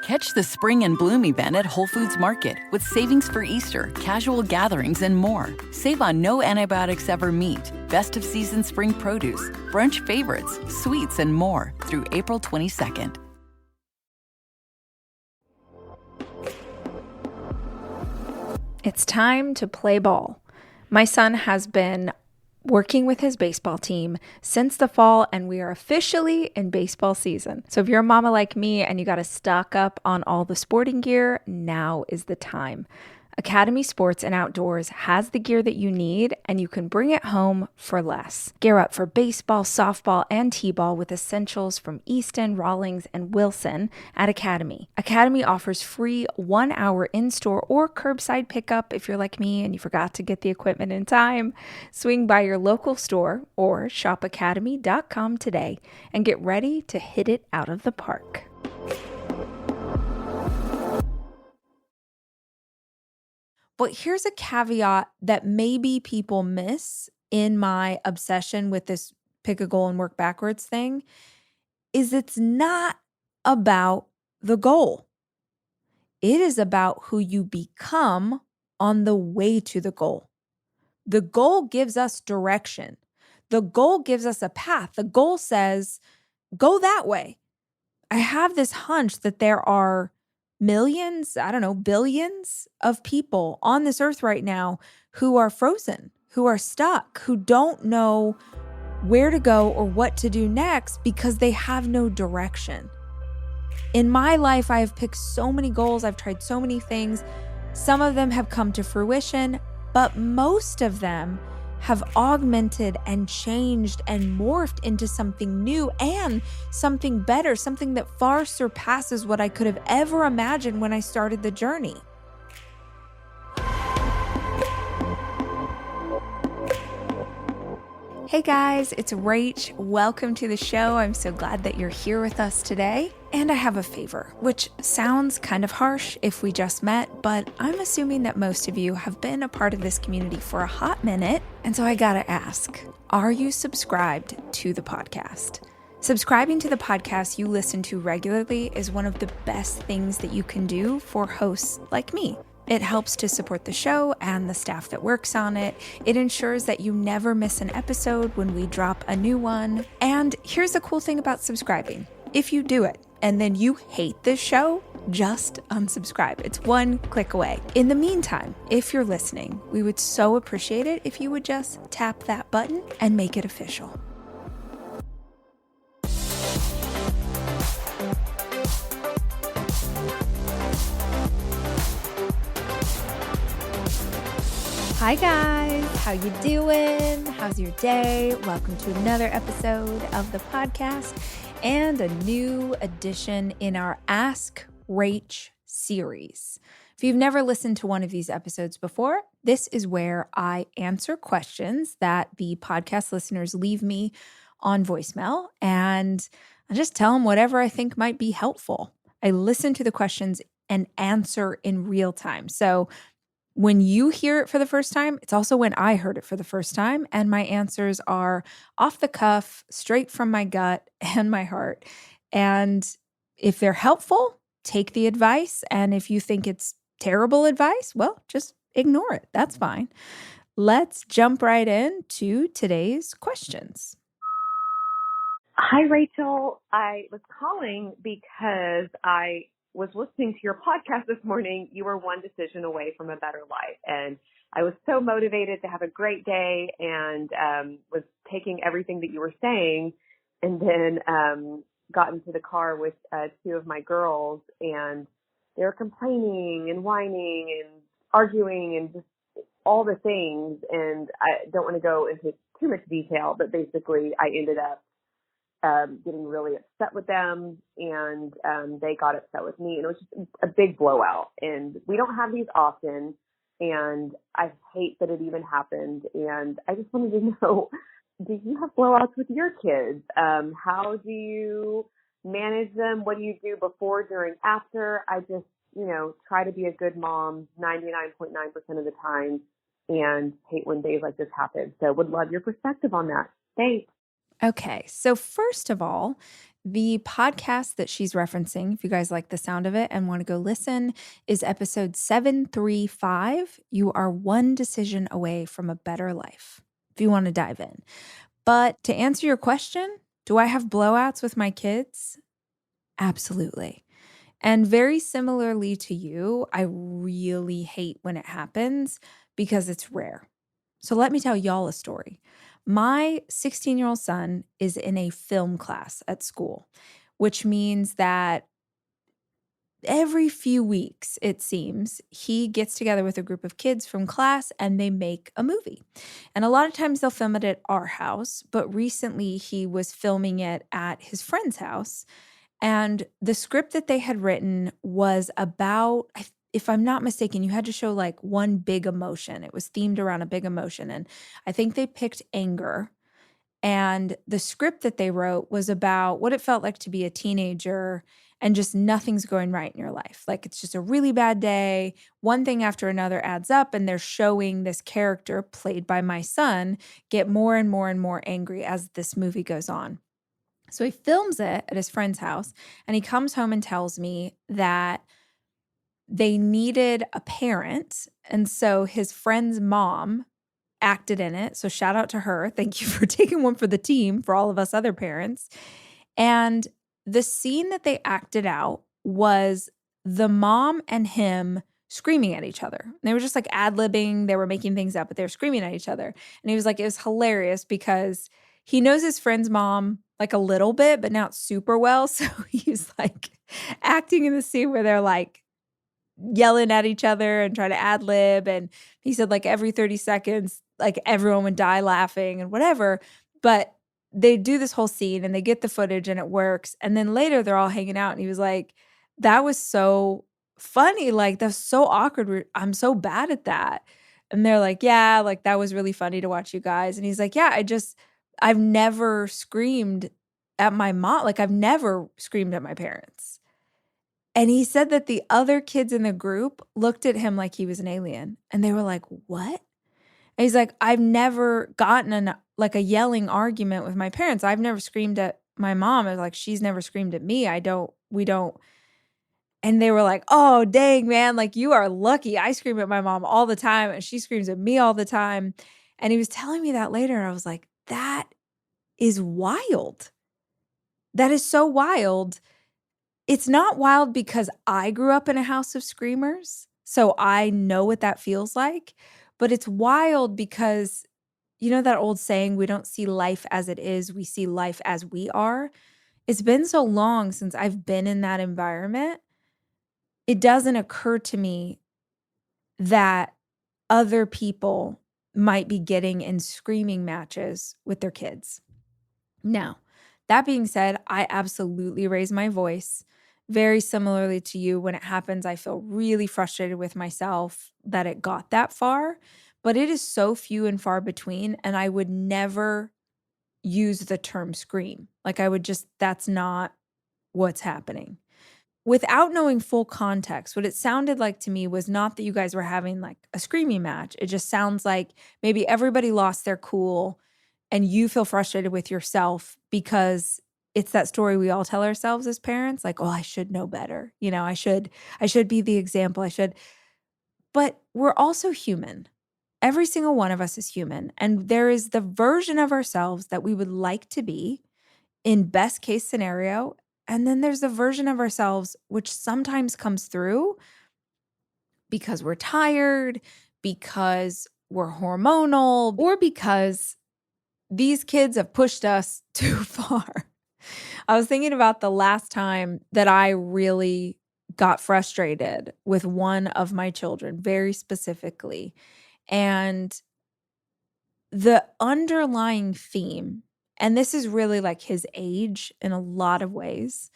Catch the Spring and Bloom event at Whole Foods Market with savings for Easter, casual gatherings, and more. Save on no antibiotics ever meat, best of season spring produce, brunch favorites, sweets, and more through April 22nd. It's time to play ball. My son has been working with his baseball team since the fall, and we are officially in baseball season. So if you're a mama like me and you got to stock up on all the sporting gear, now is the time. Academy Sports and Outdoors has the gear that you need, and you can bring it home for less. Gear up for baseball, softball, and t-ball with essentials from Easton, Rawlings, and Wilson at Academy. Academy offers free 1-hour in-store or curbside pickup if you're like me and you forgot to get the equipment in time. Swing by your local store or shopacademy.com today and get ready to hit it out of the park. But here's a caveat that maybe people miss in my obsession with this pick a goal and work backwards thing, is it's not about the goal. It is about who you become on the way to the goal. The goal gives us direction. The goal gives us a path. The goal says, go that way. I have this hunch that there are millions, billions of people on this earth right now who are frozen, who are stuck, who don't know where to go or what to do next because they have no direction. In my life, I have picked so many goals. I've tried so many things. Some of them have come to fruition, but most of them have augmented and changed and morphed into something new and something better, something that far surpasses what I could have ever imagined when I started the journey. Hey guys, it's Rach. Welcome to the show. I'm so glad that you're here with us today. And I have a favor, which sounds kind of harsh if we just met, but I'm assuming that most of you have been a part of this community for a hot minute. And so I gotta ask, are you subscribed to the podcast? Subscribing to the podcast you listen to regularly is one of the best things that you can do for hosts like me. It helps to support the show and the staff that works on it. It ensures that you never miss an episode when we drop a new one. And here's the cool thing about subscribing. If you do it and then you hate this show, just unsubscribe. It's one click away. In the meantime, if you're listening, we would so appreciate it if you would just tap that button and make it official. Hi guys, how you doing? How's your day? Welcome to another episode of the podcast and a new edition in our Ask Rach series. If you've never listened to one of these episodes before, this is where I answer questions that the podcast listeners leave me on voicemail, and I just tell them whatever I think might be helpful. I listen to the questions and answer in real time. So when you hear it for the first time, it's also when I heard it for the first time, and my answers are off the cuff, straight from my gut and my heart. And if they're helpful, take the advice. And if you think it's terrible advice, well, just ignore it. That's fine. Let's jump right into today's questions. Hi, Rachel. I was calling because I was listening to your podcast this morning. You were one decision away from a better life. And I was so motivated to have a great day and was taking everything that you were saying, and then got into the car with two of my girls, and they were complaining and whining and arguing and just all the things. And I don't want to go into too much detail, but basically I ended up getting really upset with them, and they got upset with me, and it was just a big blowout. And we don't have these often, and I hate that it even happened. And I just wanted to know, do you have blowouts with your kids? How do you manage them? What do you do before, during, after? I just, try to be a good mom 99.9% of the time, and hate when days like this happen. So would love your perspective on that. Thanks. Okay, so first of all, The podcast that she's referencing, if you guys like the sound of it and want to go listen, is episode 735. You are one decision away from a better life, if you want to dive in. But to answer your question, do I have blowouts with my kids? Absolutely. And very similarly to you, I really hate when it happens because it's rare. So let me tell y'all a story. My 16-year-old son is in a film class at school, which means that every few weeks, it seems, he gets together with a group of kids from class and they make a movie. And a lot of times they'll film it at our house, but recently he was filming it at his friend's house. And the script that they had written was about, if I'm not mistaken, you had to show like one big emotion. It was themed around a big emotion. And I think they picked anger. And the script that they wrote was about what it felt like to be a teenager and just nothing's going right in your life. Like it's just a really bad day. One thing after another adds up, and they're showing this character played by my son get more and more and more angry as this movie goes on. So he films it at his friend's house, and he comes home and tells me that they needed a parent. And so his friend's mom acted in it. So shout out to her. Thank you for taking one for the team for all of us other parents. And the scene that they acted out was the mom and him screaming at each other. They were just like ad-libbing. They were making things up, but they were screaming at each other. And he was like, it was hilarious because he knows his friend's mom like a little bit, but not super well. So he's like acting in the scene where they're like yelling at each other and trying to ad lib. And he said like every 30 seconds, like everyone would die laughing and whatever. But they do this whole scene and they get the footage and it works. And then later they're all hanging out and he was like, that was so funny. Like that's so awkward. I'm so bad at that. And they're like, yeah, like that was really funny to watch you guys. And he's like, yeah, I've never screamed at my mom. Like I've never screamed at my parents. And he said that the other kids in the group looked at him like he was an alien. And they were like, what? And he's like, I've never gotten a yelling argument with my parents. I've never screamed at my mom. It's like, she's never screamed at me. We don't. And they were like, oh, dang, man, like you are lucky. I scream at my mom all the time and she screams at me all the time. And he was telling me that later. And I was like, that is wild. That is so wild. It's not wild because I grew up in a house of screamers, so I know what that feels like, but it's wild because you know that old saying, we don't see life as it is, we see life as we are? It's been so long since I've been in that environment. It doesn't occur to me that other people might be getting in screaming matches with their kids. Now, that being said, I absolutely raise my voice. Very similarly to you, when it happens, I feel really frustrated with myself that it got that far, but it is so few and far between. And I would never use the term scream. Like that's not what's happening. Without knowing full context, what it sounded like to me was not that you guys were having like a screaming match. It just sounds like maybe everybody lost their cool and you feel frustrated with yourself because it's that story we all tell ourselves as parents, like, oh, I should know better. You know, I should be the example. But we're also human. Every single one of us is human. And there is the version of ourselves that we would like to be in best case scenario. And then there's the version of ourselves which sometimes comes through because we're tired, because we're hormonal, or because these kids have pushed us too far. I was thinking about the last time that I really got frustrated with one of my children, very specifically. And the underlying theme, and this is really like his age in a lot of ways,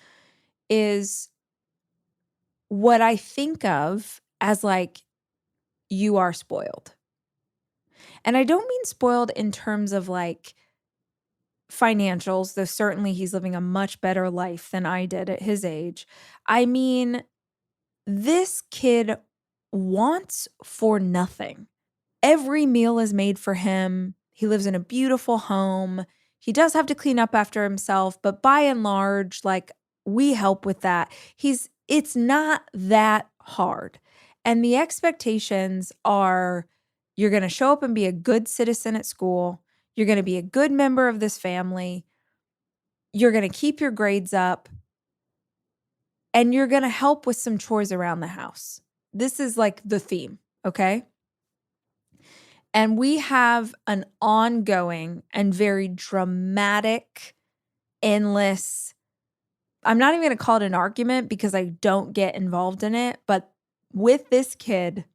is what I think of as like, you are spoiled. And I don't mean spoiled in terms of like financials, though certainly he's living a much better life than I did at his age. I mean, this kid wants for nothing. Every meal is made for him. He lives in a beautiful home. He does have to clean up after himself, but by and large, like, we help with that. It's not that hard. And the expectations are you're going to show up and be a good citizen at school. You're going to be a good member of this family. You're going to keep your grades up. And you're going to help with some chores around the house. This is like the theme, okay? And we have an ongoing and very dramatic, endless, I'm not even going to call it an argument because I don't get involved in it. But with this kid,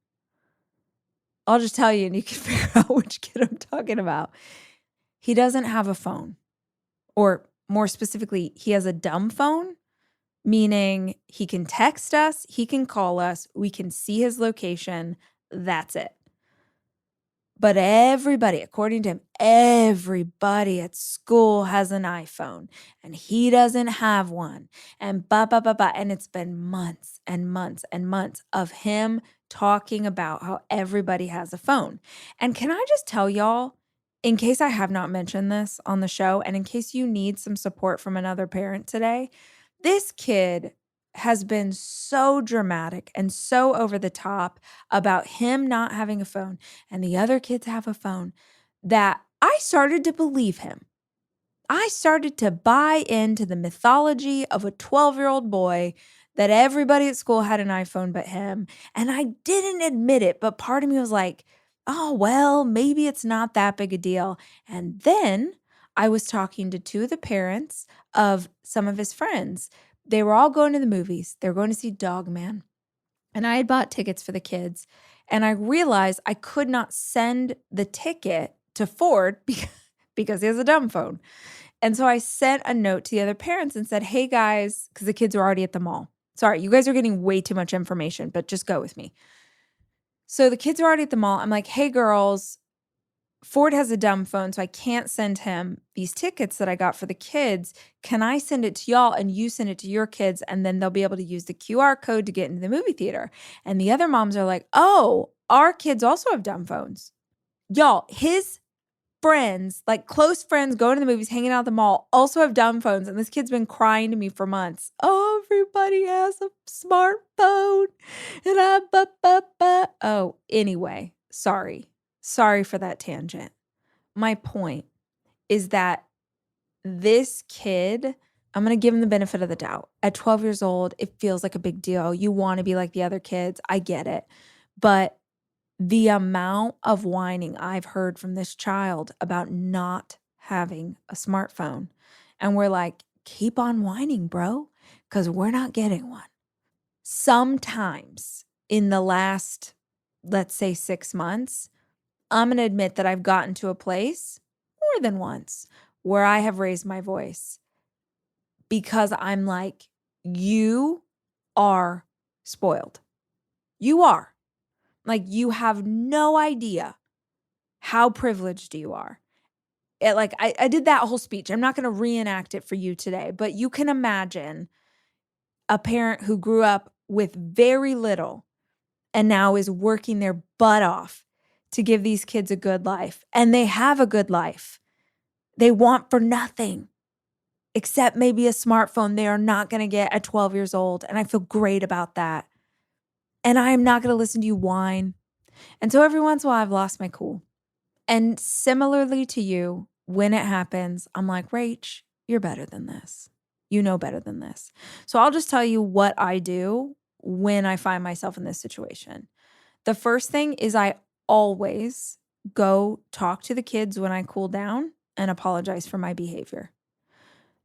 I'll just tell you and you can figure out which kid I'm talking about. He doesn't have a phone. Or more specifically, he has a dumb phone, meaning he can text us, he can call us, we can see his location. That's it. But everybody, according to him, everybody at school has an iPhone and he doesn't have one. And And it's been months and months and months of him talking about how everybody has a phone. And can I just tell y'all, in case I have not mentioned this on the show, and in case you need some support from another parent today, this kid has been so dramatic and so over the top about him not having a phone and the other kids have a phone that I started to believe him. I started to buy into the mythology of a 12-year-old boy that everybody at school had an iPhone but him. And I didn't admit it, but part of me was like, oh, well, maybe it's not that big a deal. And then I was talking to two of the parents of some of his friends. They were all going to the movies. They were going to see Dog Man. And I had bought tickets for the kids. And I realized I could not send the ticket to Ford because he has a dumb phone. And so I sent a note to the other parents and said, hey guys, because the kids are already at the mall. Sorry, you guys are getting way too much information, but just go with me. So the kids are already at the mall. I'm like, hey girls, Ford has a dumb phone, so I can't send him these tickets that I got for the kids. Can I send it to y'all and you send it to your kids and then they'll be able to use the QR code to get into the movie theater? And the other moms are like, oh, our kids also have dumb phones. Y'all, his friends, like close friends going to the movies, hanging out at the mall, also have dumb phones. And this kid's been crying to me for months. Oh, everybody has a smartphone. And Oh, anyway, sorry for that tangent. My point is that this kid, I'm going to give him the benefit of the doubt. At 12 years old, it feels like a big deal. You want to be like the other kids. I get it. But the amount of whining I've heard from this child about not having a smartphone. And we're like, keep on whining, bro, because we're not getting one. Sometimes in the last, let's say 6 months, I'm going to admit that I've gotten to a place more than once where I have raised my voice because I'm like, you are spoiled. You are. Like, you have no idea how privileged you are. I did that whole speech. I'm not going to reenact it for you today, but you can imagine a parent who grew up with very little and now is working their butt off to give these kids a good life. And they have a good life. They want for nothing except maybe a smartphone they are not going to get at 12 years old. And I feel great about that. And I am not going to listen to you whine. And so every once in a while, I've lost my cool. And similarly to you, when it happens, I'm like, Rach, you're better than this. You know better than this. So I'll just tell you what I do when I find myself in this situation. The first thing is I always go talk to the kids when I cool down and apologize for my behavior.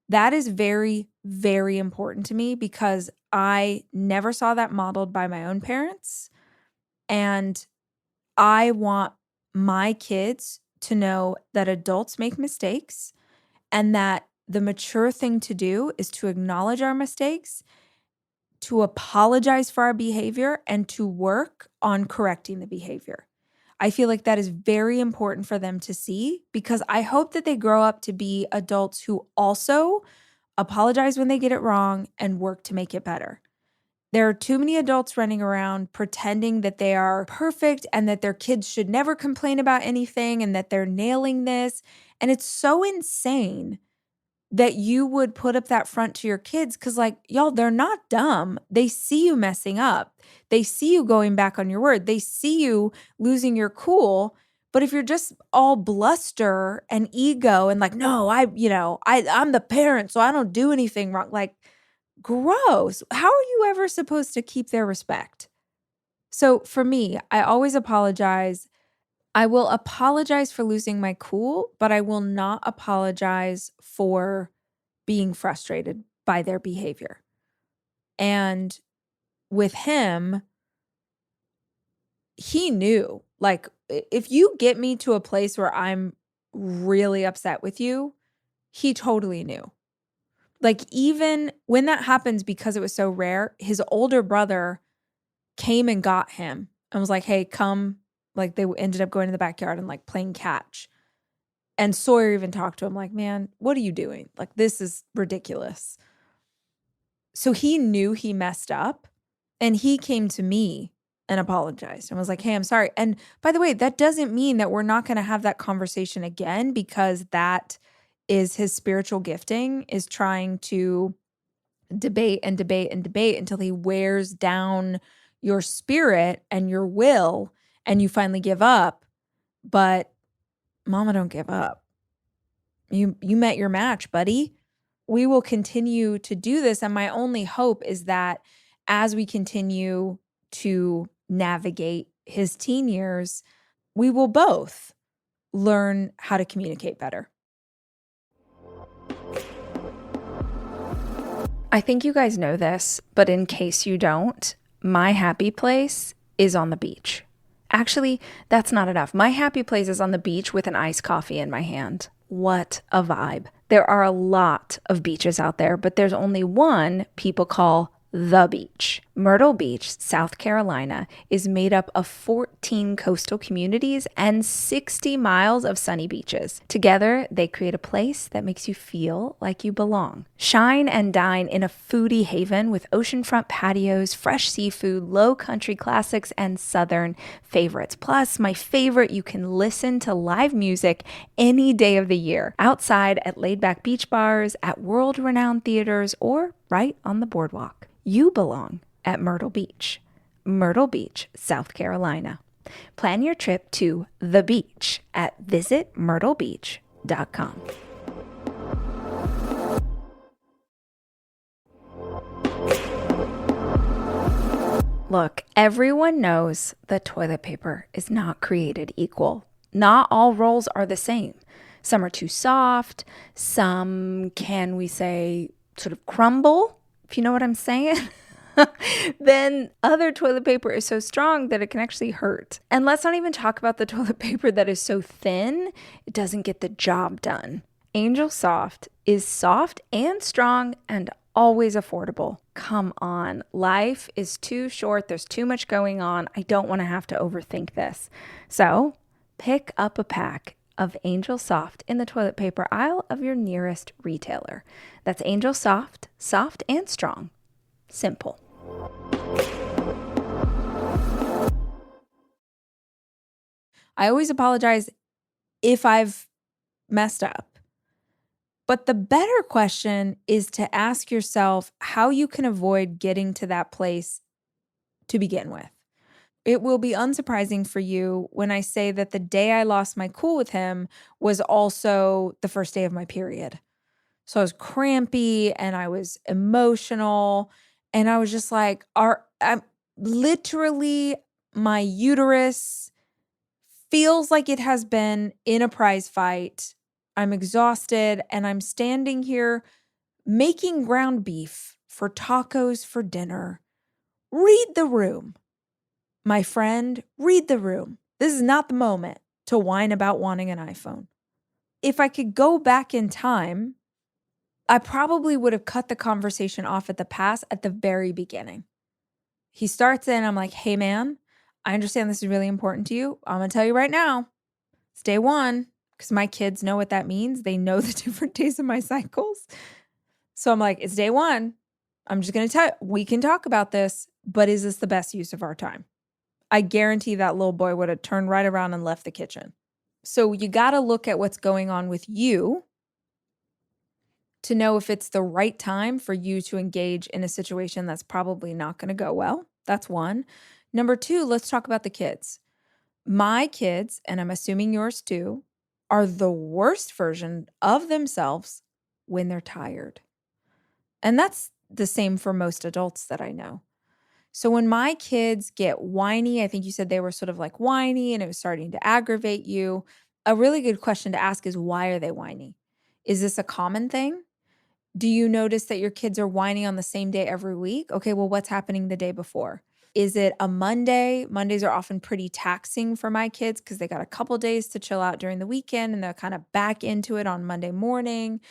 That is very, very important to me because I never saw that modeled by my own parents. And I want my kids to know that adults make mistakes and that the mature thing to do is to acknowledge our mistakes, to apologize for our behavior, and to work on correcting the behavior. I feel like that is very important for them to see because I hope that they grow up to be adults who also apologize when they get it wrong and work to make it better. There are too many adults running around pretending that they are perfect and that their kids should never complain about anything and that they're nailing this. And it's so insane that you would put up that front to your kids because, like, y'all, they're not dumb. They see you messing up. They see you going back on your word. They see you losing your cool. But if you're just all bluster and ego and like, no, I'm the parent, so I don't do anything wrong. Like, gross. How are you ever supposed to keep their respect? So for me, I always apologize. I will apologize for losing my cool, but I will not apologize for being frustrated by their behavior. And with him, he knew, like, if you get me to a place where I'm really upset with you, he totally knew. Like, even when that happens, because it was so rare, his older brother came and got him and was like, hey, come. Like, they ended up going to the backyard and like playing catch. And Sawyer even talked to him like, man, what are you doing? Like, this is ridiculous. So he knew he messed up and he came to me and apologized and was like, hey, I'm sorry. And by the way, that doesn't mean that we're not going to have that conversation again, because that is his spiritual gifting, is trying to debate and debate and debate until he wears down your spirit and your will and you finally give up. But mama, don't give up. You met your match, buddy. We will continue to do this. And my only hope is that as we continue to navigate his teen years, we will both learn how to communicate better. I think you guys know this, but in case you don't, my happy place is on the beach. Actually, that's not enough. My happy place is on the beach with an iced coffee in my hand. What a vibe. There are a lot of beaches out there, but there's only one people call the beach. Myrtle Beach, South Carolina, is made up of 14 coastal communities and 60 miles of sunny beaches. Together, they create a place that makes you feel like you belong. Shine and dine in a foodie haven with oceanfront patios, fresh seafood, low country classics, and southern favorites. Plus, my favorite, you can listen to live music any day of the year, outside at laid-back beach bars, at world-renowned theaters, or right on the boardwalk. You belong at Myrtle Beach, South Carolina. Plan your trip to the beach at visitmyrtlebeach.com. Look, everyone knows that toilet paper is not created equal. Not all rolls are the same. Some are too soft. Some, can we say, sort of crumble, if you know what I'm saying. Then other toilet paper is so strong that it can actually hurt. And let's not even talk about the toilet paper that is so thin, it doesn't get the job done. Angel Soft is soft and strong and always affordable. Come on, life is too short. There's too much going on. I don't want to have to overthink this. So pick up a pack of Angel Soft in the toilet paper aisle of your nearest retailer. That's Angel Soft, soft and strong. Simple. I always apologize if I've messed up. But the better question is to ask yourself how you can avoid getting to that place to begin with. It will be unsurprising for you when I say that the day I lost my cool with him was also the first day of my period. So I was crampy and I was emotional and I was just like, I'm literally, my uterus feels like it has been in a prize fight. I'm exhausted and I'm standing here making ground beef for tacos for dinner. Read the room. My friend, read the room. This is not the moment to whine about wanting an iPhone. If I could go back in time, I probably would have cut the conversation off at the pass at the very beginning. He starts in, I'm like, hey man, I understand this is really important to you. I'm going to tell you right now, it's day one, because my kids know what that means. They know the different days of my cycles. So I'm like, it's day one. I'm just going to tell you, we can talk about this, but is this the best use of our time? I guarantee that little boy would have turned right around and left the kitchen. So you got to look at what's going on with you to know if it's the right time for you to engage in a situation that's probably not going to go well. That's one. Number two, let's talk about the kids. My kids, and I'm assuming yours too, are the worst version of themselves when they're tired. And that's the same for most adults that I know. So when my kids get whiny, I think you said they were sort of like whiny and it was starting to aggravate you. A really good question to ask is, why are they whiny? Is this a common thing? Do you notice that your kids are whining on the same day every week? Okay, well, what's happening the day before? Is it a Monday? Mondays are often pretty taxing for my kids because they got a couple days to chill out during the weekend and they're kind of back into it on Monday morning.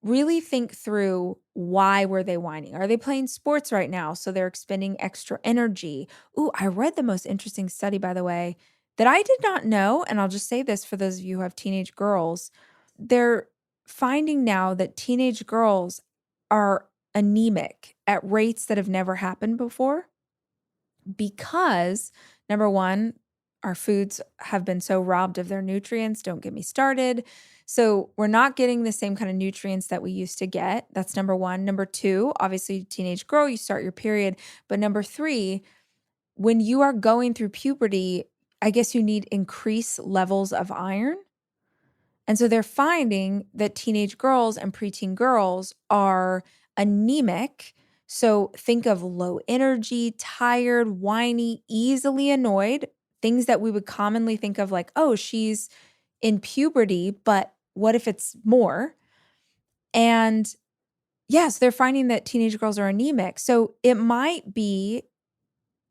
Really think through, why were they whining? Are they playing sports right now so they're expending extra energy? Ooh, I read the most interesting study, by the way, that I did not know, and I'll just say this for those of you who have teenage girls. They're finding now that teenage girls are anemic at rates that have never happened before because, number one, our foods have been so robbed of their nutrients. Don't get me started. So we're not getting the same kind of nutrients that we used to get. That's number one. Number two, obviously, teenage girl, you start your period. But number three, when you are going through puberty, I guess you need increased levels of iron. And so they're finding that teenage girls and preteen girls are anemic. So think of low energy, tired, whiny, easily annoyed, things that we would commonly think of like, oh, she's in puberty, but what if it's more? And yes, they're finding that teenage girls are anemic. So it might be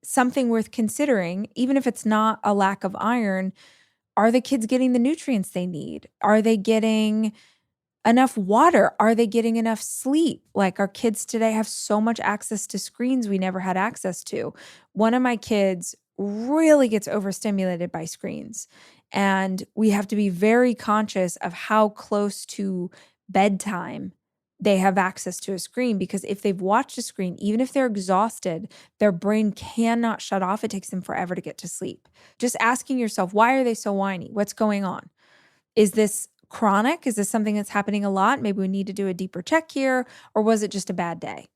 something worth considering, even if it's not a lack of iron. Are the kids getting the nutrients they need? Are they getting enough water? Are they getting enough sleep? Like, our kids today have so much access to screens we never had access to. One of my kids really gets overstimulated by screens. And we have to be very conscious of how close to bedtime they have access to a screen, because if they've watched a screen, even if they're exhausted, their brain cannot shut off. It takes them forever to get to sleep. Just asking yourself, why are they so whiny? What's going on? Is this chronic? Is this something that's happening a lot? Maybe we need to do a deeper check here. Or was it just a bad day?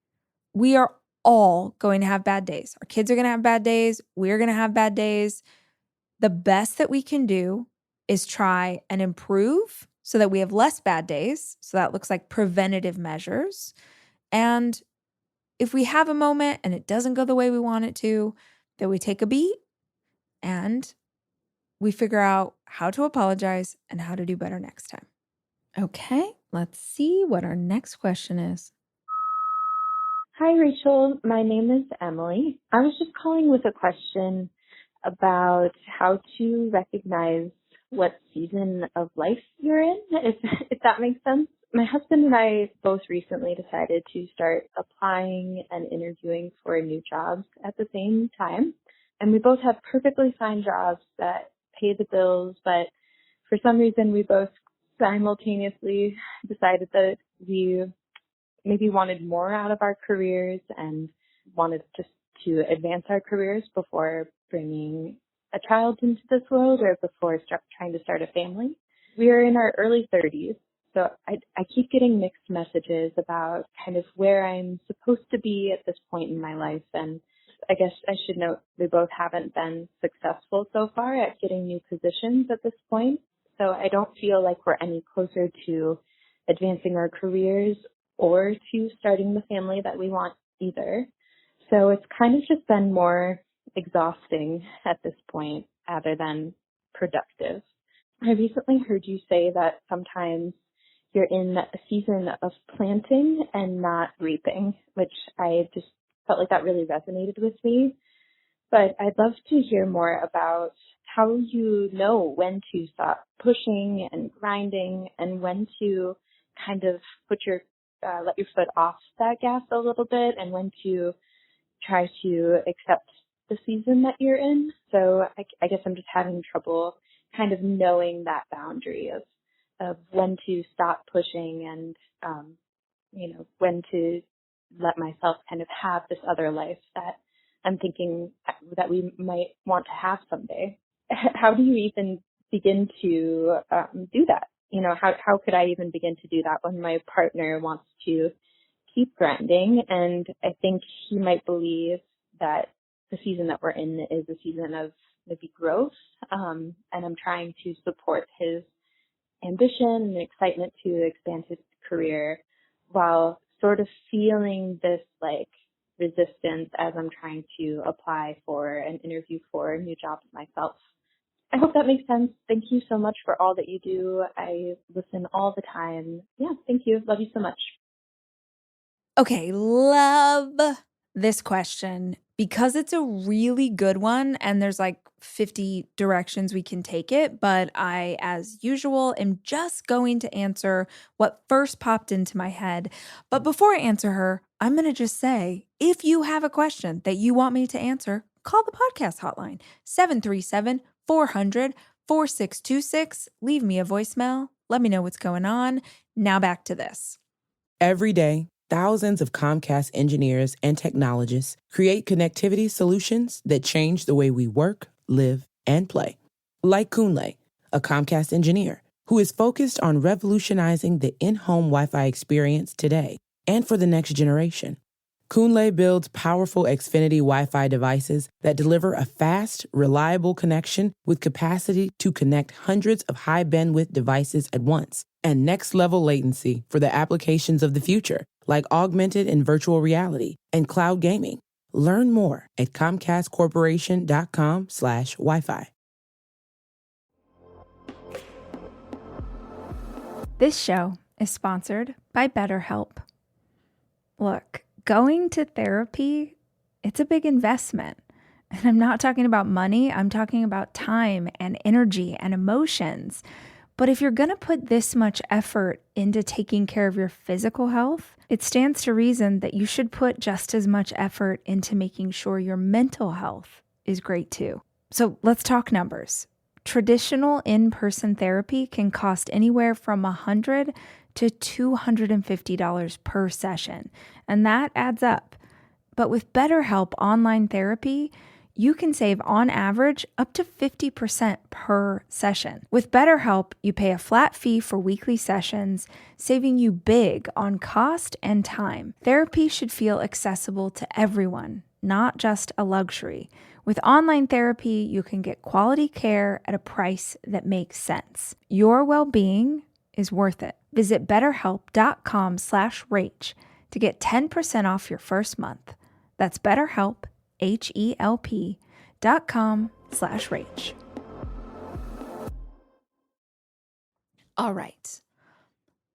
We are all going to have bad days. Our kids are going to have bad days. We're going to have bad days. The best that we can do is try and improve so that we have less bad days. So that looks like preventative measures. And if we have a moment and it doesn't go the way we want it to, then we take a beat and we figure out how to apologize and how to do better next time. Okay, let's see what our next question is. Hi, Rachel. My name is Emily. I was just calling with a question about how to recognize what season of life you're in, if that makes sense. My husband and I both recently decided to start applying and interviewing for new jobs at the same time. And we both have perfectly fine jobs that pay the bills, but for some reason we both simultaneously decided that we maybe wanted more out of our careers and wanted just to advance our careers before bringing a child into this world or before trying to start a family. We are in our early 30s, so I keep getting mixed messages about kind of where I'm supposed to be at this point in my life. And I guess I should note we both haven't been successful so far at getting new positions at this point. So I don't feel like we're any closer to advancing our careers or to starting the family that we want either. So it's kind of just been more exhausting at this point rather than productive. I recently heard you say that sometimes you're in a season of planting and not reaping, which I just felt like that really resonated with me. But I'd love to hear more about how you know when to stop pushing and grinding and when to kind of let your foot off that gas a little bit and when to try to accept the season that you're in. So I guess I'm just having trouble kind of knowing that boundary of when to stop pushing and, when to let myself kind of have this other life that I'm thinking that we might want to have someday. How do you even begin to do that? How could I even begin to do that when my partner wants to keep grinding? And I think he might believe that the season that we're in is a season of maybe growth. And I'm trying to support his ambition and excitement to expand his career while sort of feeling this like resistance as I'm trying to apply for an interview for a new job myself. I hope that makes sense. Thank you so much for all that you do. I listen all the time. Yeah, thank you. Love you so much. Okay, love this question because it's a really good one and there's like 50 directions we can take it. But I, as usual, am just going to answer what first popped into my head. But before I answer her, I'm going to just say if you have a question that you want me to answer, call the podcast hotline 737-400-4626. Leave me a voicemail. Let me know what's going on. Now back to this. Every day, thousands of Comcast engineers and technologists create connectivity solutions that change the way we work, live, and play. Like Kunle, a Comcast engineer who is focused on revolutionizing the in-home Wi-Fi experience today and for the next generation. Kunle builds powerful Xfinity Wi-Fi devices that deliver a fast, reliable connection with capacity to connect hundreds of high-bandwidth devices at once and next-level latency for the applications of the future, like augmented and virtual reality and cloud gaming. Learn more at ComcastCorporation.com/Wi-Fi. This show is sponsored by BetterHelp. Look, going to therapy, it's a big investment. And I'm not talking about money, I'm talking about time and energy and emotions. But if you're going to put this much effort into taking care of your physical health, it stands to reason that you should put just as much effort into making sure your mental health is great too. So let's talk numbers. Traditional in-person therapy can cost anywhere from $100 to $250 per session, and that adds up. But with BetterHelp online therapy, you can save on average up to 50% per session. With BetterHelp, you pay a flat fee for weekly sessions, saving you big on cost and time. Therapy should feel accessible to everyone, not just a luxury. With online therapy, you can get quality care at a price that makes sense. Your well-being is worth it. Visit betterhelp.com/Rach to get 10% off your first month. That's BetterHelp, HELP.com/Rach. All right.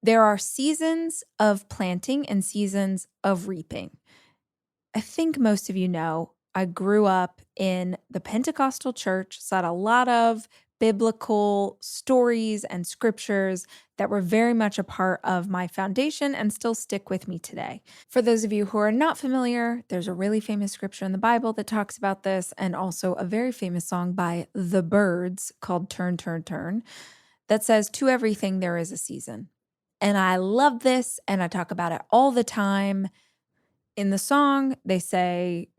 There are seasons of planting and seasons of reaping. I think most of you know I grew up in the Pentecostal church, so I had a lot of biblical stories and scriptures that were very much a part of my foundation and still stick with me today. For those of you who are not familiar, there's a really famous scripture in the Bible that talks about this, and also a very famous song by the Byrds called Turn, Turn, Turn, that says, "To everything there is a season." And I love this, and I talk about it all the time. In the song, they say,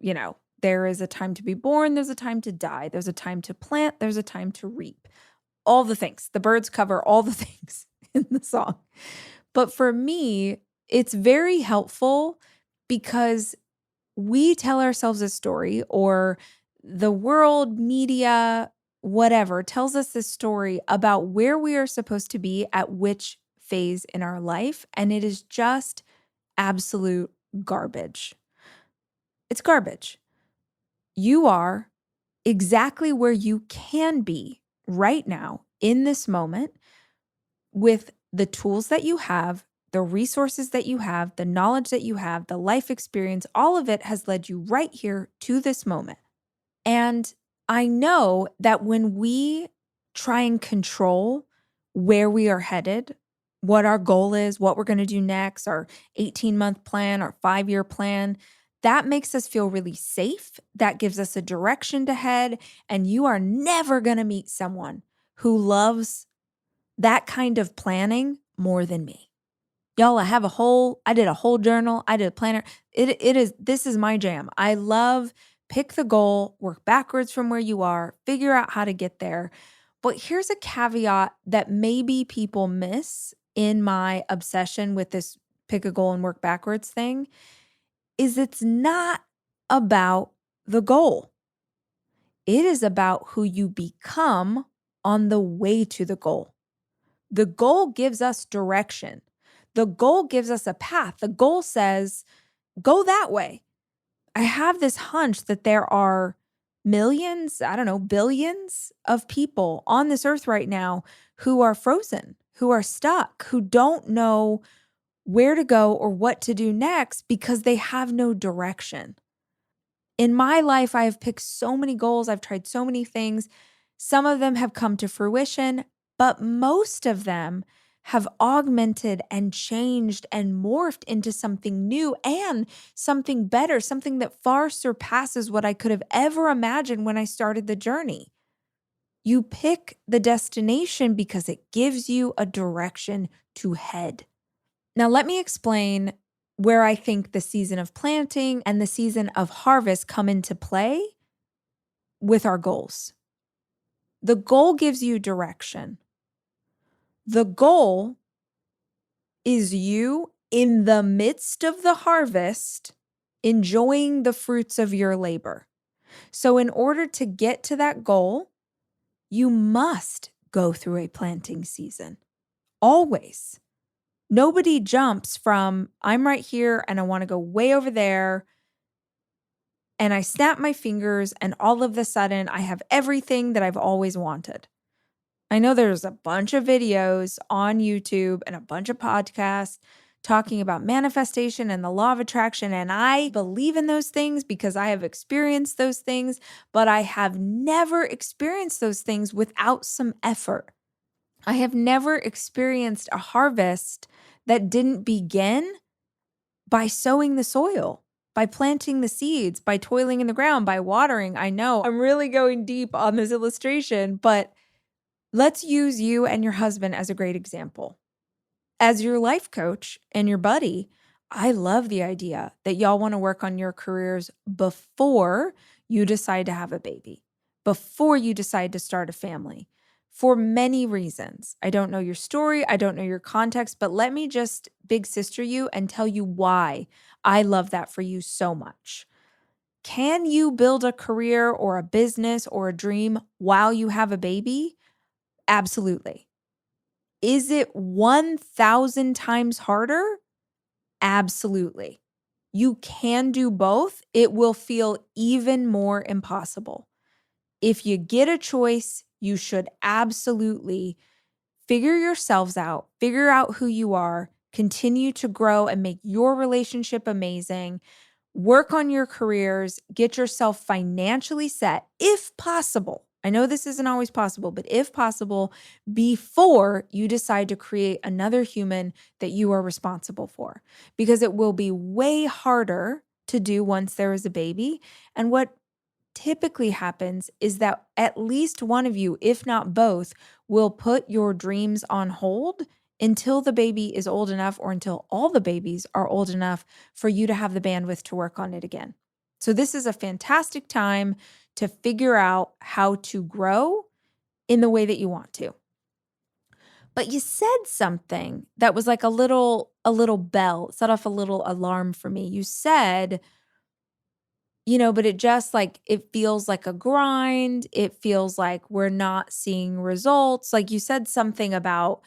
there is a time to be born, there's a time to die, there's a time to plant, there's a time to reap. All the things. The Byrds cover all the things in the song. But for me, it's very helpful because we tell ourselves a story, or the world, media, whatever, tells us this story about where we are supposed to be at which phase in our life. And it is just absolute garbage. It's garbage. You are exactly where you can be right now in this moment with the tools that you have, the resources that you have, the knowledge that you have, the life experience. All of it has led you right here to this moment. And I know that when we try and control where we are headed, what our goal is, what we're going to do next, our 18-month plan, our 5-year plan, that makes us feel really safe. That gives us a direction to head. And you are never going to meet someone who loves that kind of planning more than me. Y'all, I did a whole journal. I did a planner. This is my jam. I love pick the goal, work backwards from where you are, figure out how to get there. But here's a caveat that maybe people miss in my obsession with this pick a goal and work backwards thing is it's not about the goal. It is about who you become on the way to the goal. The goal gives us direction. The goal gives us a path. The goal says, go that way. I have this hunch that there are millions, I don't know, billions of people on this earth right now who are frozen, who are stuck, who don't know where to go or what to do next because they have no direction. In my life, I have picked so many goals. I've tried so many things. Some of them have come to fruition, but most of them have augmented and changed and morphed into something new and something better, something that far surpasses what I could have ever imagined when I started the journey. You pick the destination because it gives you a direction to head. Now, let me explain where I think the season of planting and the season of harvest come into play with our goals. The goal gives you direction. The goal is you in the midst of the harvest, enjoying the fruits of your labor. So in order to get to that goal, you must go through a planting season. Always. Nobody jumps from, I'm right here and I want to go way over there, and I snap my fingers and all of a sudden I have everything that I've always wanted. I know there's a bunch of videos on YouTube and a bunch of podcasts talking about manifestation and the law of attraction, and I believe in those things because I have experienced those things, but I have never experienced those things without some effort. I have never experienced a harvest that didn't begin by sowing the soil, by planting the seeds, by toiling in the ground, by watering. I know I'm really going deep on this illustration, but let's use you and your husband as a great example. As your life coach and your buddy, I love the idea that y'all want to work on your careers before you decide to have a baby, before you decide to start a family, for many reasons. I don't know your story. I don't know your context, but let me just big sister you and tell you why I love that for you so much. Can you build a career or a business or a dream while you have a baby? Absolutely. Is it 1,000 times harder? Absolutely. You can do both. It will feel even more impossible. If you get a choice, you should absolutely figure yourselves out, figure out who you are, continue to grow and make your relationship amazing, work on your careers, get yourself financially set, if possible. I know this isn't always possible, but if possible, before you decide to create another human that you are responsible for, because it will be way harder to do once there is a baby. And what typically happens is that at least one of you, if not both, will put your dreams on hold until the baby is old enough or until all the babies are old enough for you to have the bandwidth to work on it again. So this is a fantastic time to figure out how to grow in the way that you want to. But you said something that was like a little bell, set off a little alarm for me. You said, but it just it feels like a grind. It feels like we're not seeing results. Like you said something about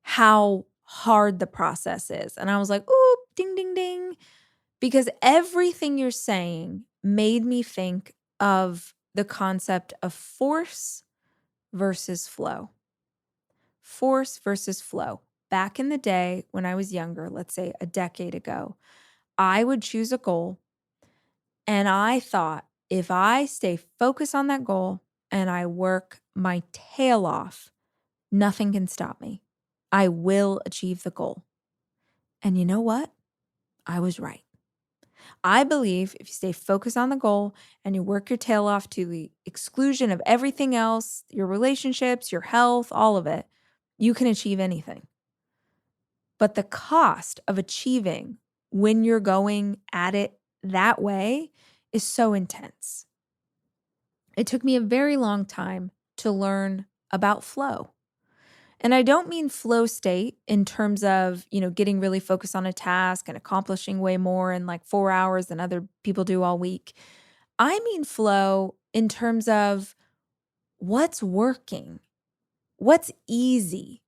how hard the process is. And I was like, ooh, ding, ding, ding. Because everything you're saying made me think of the concept of force versus flow. Force versus flow. Back in the day when I was younger, let's say a decade ago, I would choose a goal. And I thought, if I stay focused on that goal and I work my tail off, nothing can stop me. I will achieve the goal. And you know what? I was right. I believe if you stay focused on the goal and you work your tail off to the exclusion of everything else, your relationships, your health, all of it, you can achieve anything. But the cost of achieving when you're going at it that way is so intense. It took me a very long time to learn about flow. And I don't mean flow state in terms of, getting really focused on a task and accomplishing way more in like 4 hours than other people do all week. I mean flow in terms of what's working, what's easy,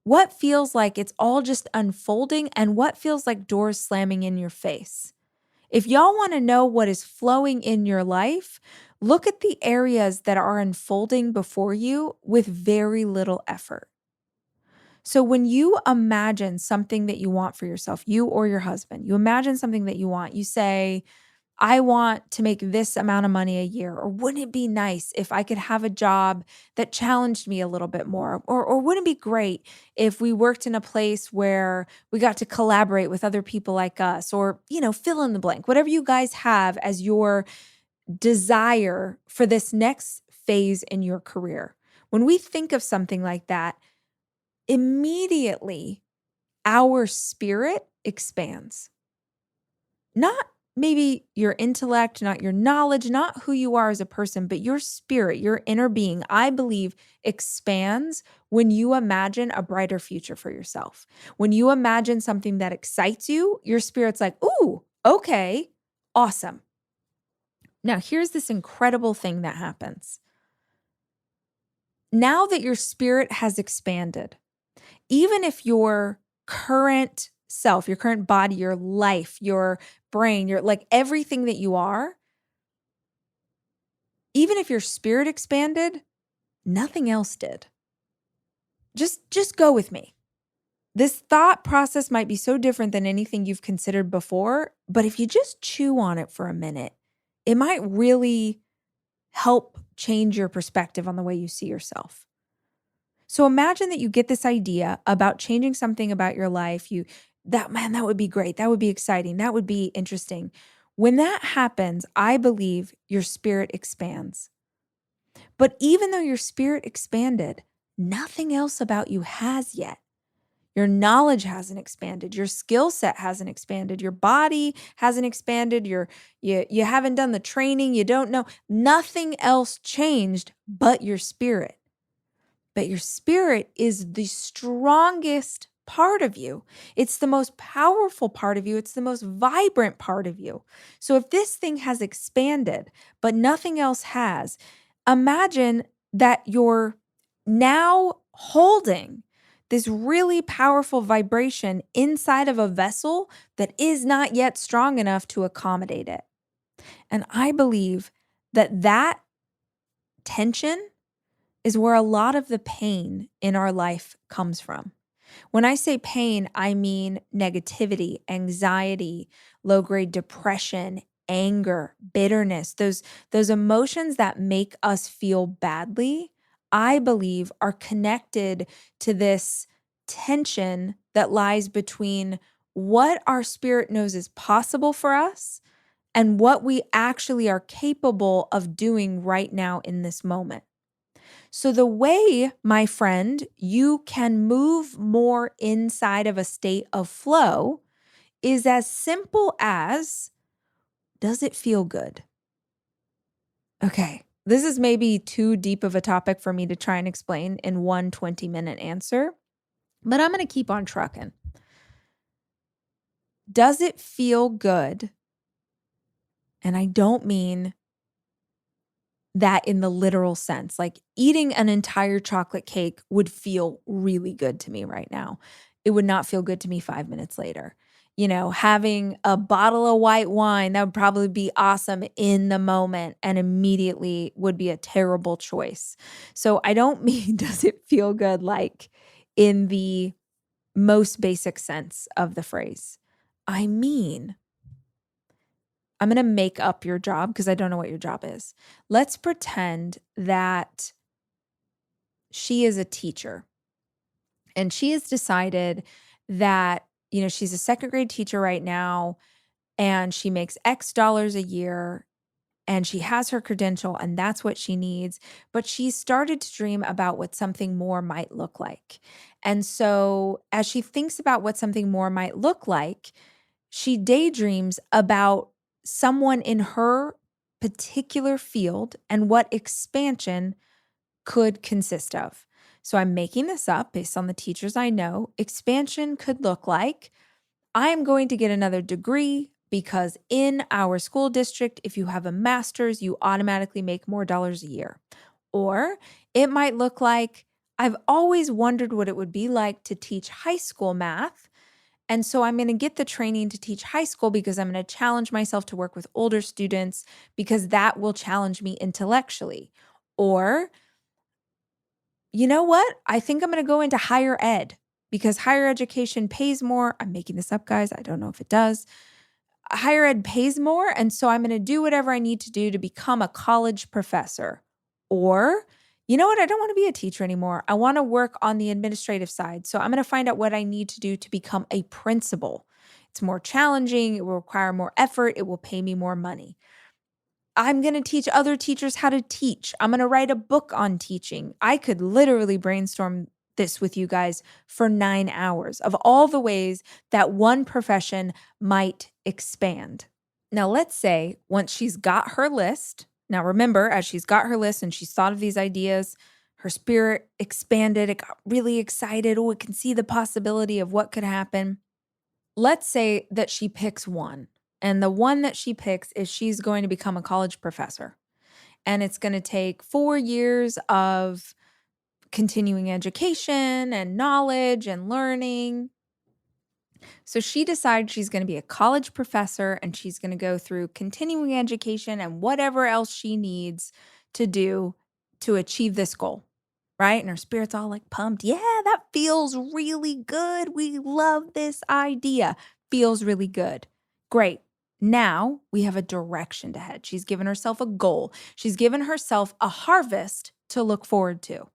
what feels like it's all just unfolding, and what feels like doors slamming in your face. If y'all want to know what is flowing in your life, look at the areas that are unfolding before you with very little effort. So when you imagine something that you want for yourself, you or your husband, you imagine something that you want, you say, I want to make this amount of money a year, or wouldn't it be nice if I could have a job that challenged me a little bit more? Or wouldn't it be great if we worked in a place where we got to collaborate with other people like us? Or, fill in the blank, whatever you guys have as your desire for this next phase in your career. When we think of something like that, immediately our spirit expands. Not maybe your intellect, not your knowledge, not who you are as a person, but your spirit, your inner being, I believe, expands when you imagine a brighter future for yourself. When you imagine something that excites you, your spirit's like, ooh, okay, awesome. Now, here's this incredible thing that happens. Now that your spirit has expanded, even if your current self, your current body, your life, your brain, your like everything that you are, even if your spirit expanded, nothing else did. Just go with me. This thought process might be so different than anything you've considered before, but if you just chew on it for a minute, it might really help change your perspective on the way you see yourself. So imagine that you get this idea about changing something about your life. That would be great. That would be exciting. That would be interesting. When that happens, I believe your spirit expands. But even though your spirit expanded, nothing else about you has yet. Your knowledge hasn't expanded. Your skill set hasn't expanded. Your body hasn't expanded. You haven't done the training. You don't know. Nothing else changed but your spirit. But your spirit is the strongest part of you. It's the most powerful part of you. It's the most vibrant part of you. So if this thing has expanded, but nothing else has, imagine that you're now holding this really powerful vibration inside of a vessel that is not yet strong enough to accommodate it. And I believe that tension is where a lot of the pain in our life comes from. When I say pain, I mean negativity, anxiety, low-grade depression, anger, bitterness, those emotions that make us feel badly, I believe are connected to this tension that lies between what our spirit knows is possible for us and what we actually are capable of doing right now in this moment. So the way, my friend, you can move more inside of a state of flow is as simple as, does it feel good? Okay, this is maybe too deep of a topic for me to try and explain in one 20-minute answer, but I'm going to keep on trucking. Does it feel good? And I don't mean that in the literal sense. Like eating an entire chocolate cake would feel really good to me right now. It would not feel good to me 5 minutes later. Having a bottle of white wine, that would probably be awesome in the moment and immediately would be a terrible choice. So I don't mean does it feel good like in the most basic sense of the phrase. I mean, I'm going to make up your job because I don't know what your job is. Let's pretend that she is a teacher and she has decided that, she's a second grade teacher right now and she makes X dollars a year and she has her credential and that's what she needs. But she's started to dream about what something more might look like. And so as she thinks about what something more might look like, she daydreams about someone in her particular field and what expansion could consist of. So I'm making this up based on the teachers I know. Expansion could look like I am going to get another degree because in our school district, if you have a master's, you automatically make more dollars a year. Or it might look like I've always wondered what it would be like to teach high school math. And so I'm going to get the training to teach high school because I'm going to challenge myself to work with older students because that will challenge me intellectually. Or, you know what? I think I'm going to go into higher ed because higher education pays more. I'm making this up, guys. I don't know if it does. Higher ed pays more. And so I'm going to do whatever I need to do to become a college professor. Or, you know what? I don't want to be a teacher anymore. I want to work on the administrative side. So I'm going to find out what I need to do to become a principal. It's more challenging. It will require more effort. It will pay me more money. I'm going to teach other teachers how to teach. I'm going to write a book on teaching. I could literally brainstorm this with you guys for 9 hours of all the ways that one profession might expand. Now, let's say once she's got her list, now remember, as she's got her list and she's thought of these ideas, her spirit expanded, it got really excited. Oh, it can see the possibility of what could happen. Let's say that she picks one. And the one that she picks is she's going to become a college professor. And it's going to take 4 years of continuing education and knowledge and learning. So she decides she's going to be a college professor and she's going to go through continuing education and whatever else she needs to do to achieve this goal, right? And her spirit's all like pumped. Yeah, that feels really good. We love this idea. Feels really good. Great. Now we have a direction to head. She's given herself a goal. She's given herself a harvest to look forward to.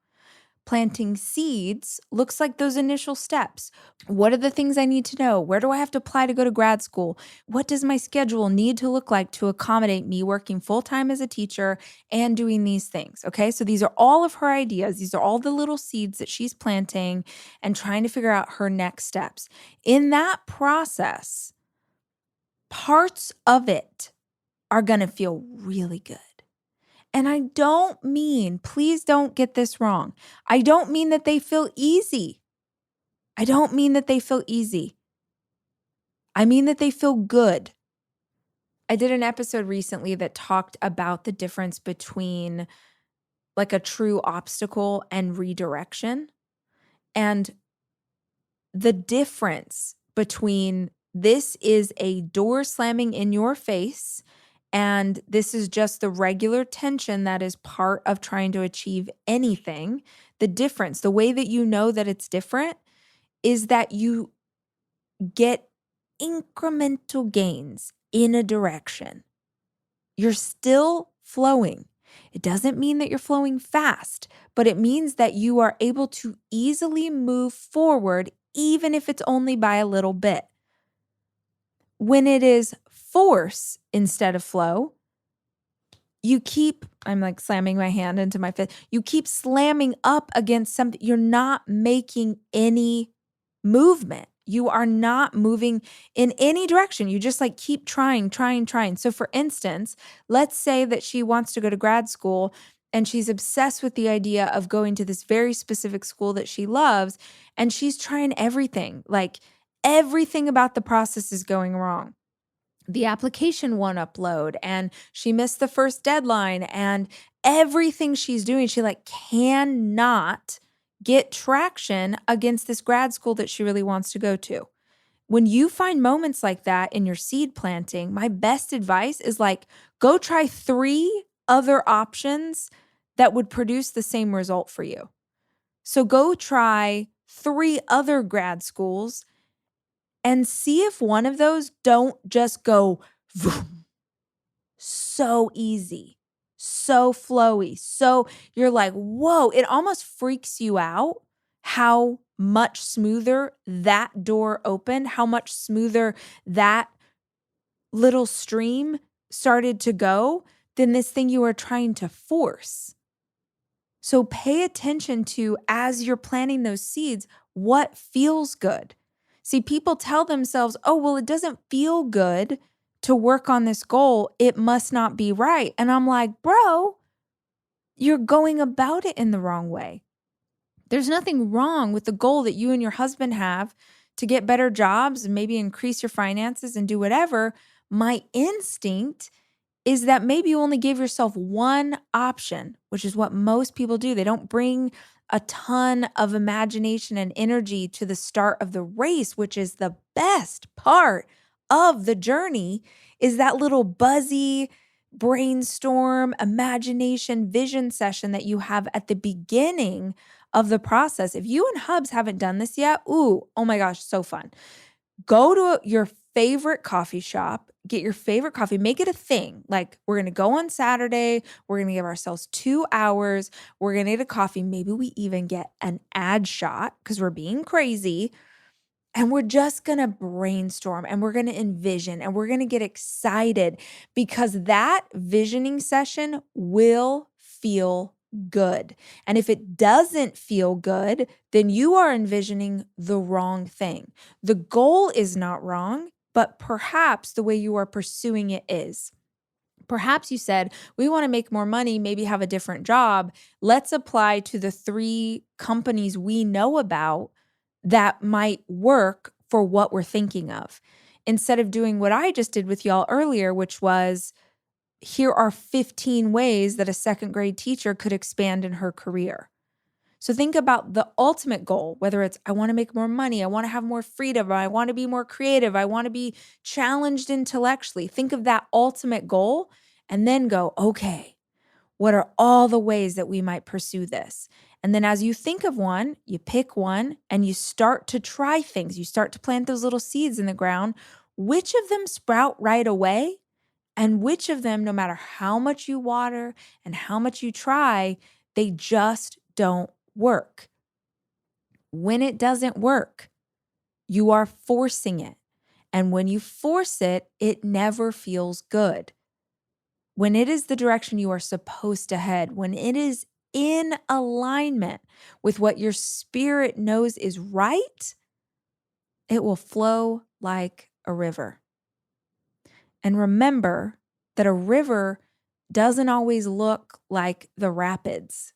Planting seeds looks like those initial steps. What are the things I need to know? Where do I have to apply to go to grad school? What does my schedule need to look like to accommodate me working full-time as a teacher and doing these things? Okay, so these are all of her ideas. These are all the little seeds that she's planting and trying to figure out her next steps. In that process, parts of it are going to feel really good. And I don't mean, please don't get this wrong. I don't mean that they feel easy. I don't mean that they feel easy. I mean that they feel good. I did an episode recently that talked about the difference between like a true obstacle and redirection. And the difference between this is a door slamming in your face and this is just the regular tension that is part of trying to achieve anything. The difference, the way that you know that it's different is that you get incremental gains in a direction. You're still flowing. It doesn't mean that you're flowing fast, but it means that you are able to easily move forward, even if it's only by a little bit. When it is force instead of flow, I'm like slamming my hand into my fist. You keep slamming up against something. You're not making any movement. You are not moving in any direction. You just like keep trying. So for instance, let's say that she wants to go to grad school and she's obsessed with the idea of going to this very specific school that she loves. And she's trying everything, like everything about the process is going wrong. The application won't upload and she missed the first deadline and everything she's doing, she like cannot get traction against this grad school that she really wants to go to. When you find moments like that in your seed planting, my best advice is like, go try 3 other options that would produce the same result for you. So go try 3 other grad schools and see if one of those don't just go vroom, so easy, so flowy. So you're like, whoa, it almost freaks you out how much smoother that door opened, how much smoother that little stream started to go than this thing you were trying to force. So pay attention to, as you're planting those seeds, what feels good. See, people tell themselves, oh, well, it doesn't feel good to work on this goal. It must not be right. And I'm like, bro, you're going about it in the wrong way. There's nothing wrong with the goal that you and your husband have to get better jobs and maybe increase your finances and do whatever. My instinct is that maybe you only give yourself one option, which is what most people do. They don't bring a ton of imagination and energy to the start of the race, which is the best part of the journey, is that little buzzy brainstorm, imagination, vision session that you have at the beginning of the process. If you and Hubs haven't done this yet, oh my gosh, so fun. Go to your favorite coffee shop, get your favorite coffee, make it a thing. Like, we're going to go on Saturday. We're going to give ourselves 2 hours. We're going to get a coffee. Maybe we even get an ad shot because we're being crazy. And we're just going to brainstorm and we're going to envision and we're going to get excited because that visioning session will feel good. And if it doesn't feel good, then you are envisioning the wrong thing. The goal is not wrong, but perhaps the way you are pursuing it is. Perhaps you said, we want to make more money, maybe have a different job. Let's apply to the 3 companies we know about that might work for what we're thinking of. Instead of doing what I just did with y'all earlier, which was, here are 15 ways that a 2nd grade teacher could expand in her career. So think about the ultimate goal, whether it's, I want to make more money, I want to have more freedom, I want to be more creative, I want to be challenged intellectually. Think of that ultimate goal and then go, okay, what are all the ways that we might pursue this? And then as you think of one, you pick one and you start to try things. You start to plant those little seeds in the ground. Which of them sprout right away? And which of them, no matter how much you water and how much you try, they just don't work. When it doesn't work, you are forcing it. And when you force it, it never feels good. When it is the direction you are supposed to head, when it is in alignment with what your spirit knows is right, it will flow like a river. And remember that a river doesn't always look like the rapids.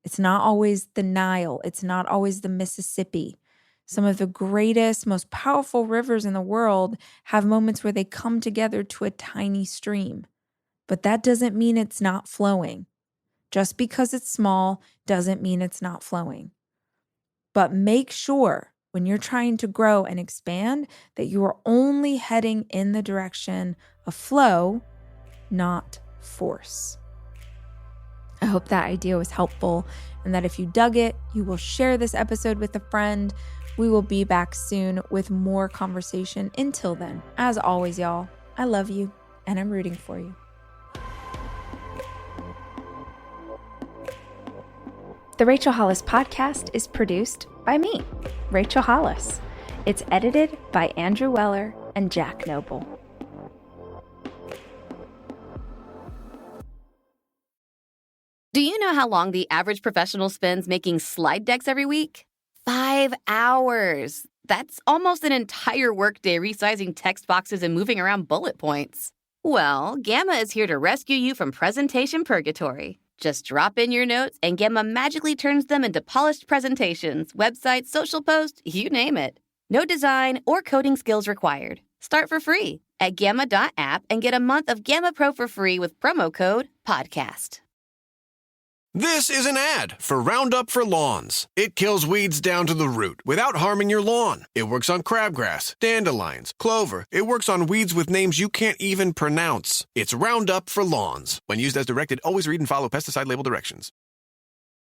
It's not always the Nile. It's not always the Mississippi. Some of the greatest, most powerful rivers in the world have moments where they come together to a tiny stream. But that doesn't mean it's not flowing. Just because it's small doesn't mean it's not flowing. But make sure when you're trying to grow and expand that you are only heading in the direction of flow, not force. I hope that idea was helpful and that if you dug it, you will share this episode with a friend. We will be back soon with more conversation. Until then, as always, y'all, I love you and I'm rooting for you. The Rachel Hollis podcast is produced by me, Rachel Hollis. It's edited by Andrew Weller and Jack Noble. Do you know how long the average professional spends making slide decks every week? 5 hours. That's almost an entire workday resizing text boxes and moving around bullet points. Well, Gamma is here to rescue you from presentation purgatory. Just drop in your notes and Gamma magically turns them into polished presentations, websites, social posts, you name it. No design or coding skills required. Start for free at gamma.app and get a month of Gamma Pro for free with promo code PODCAST. This is an ad for Roundup for Lawns. It kills weeds down to the root without harming your lawn. It works on crabgrass, dandelions, clover. It works on weeds with names you can't even pronounce. It's Roundup for Lawns. When used as directed, always read and follow pesticide label directions.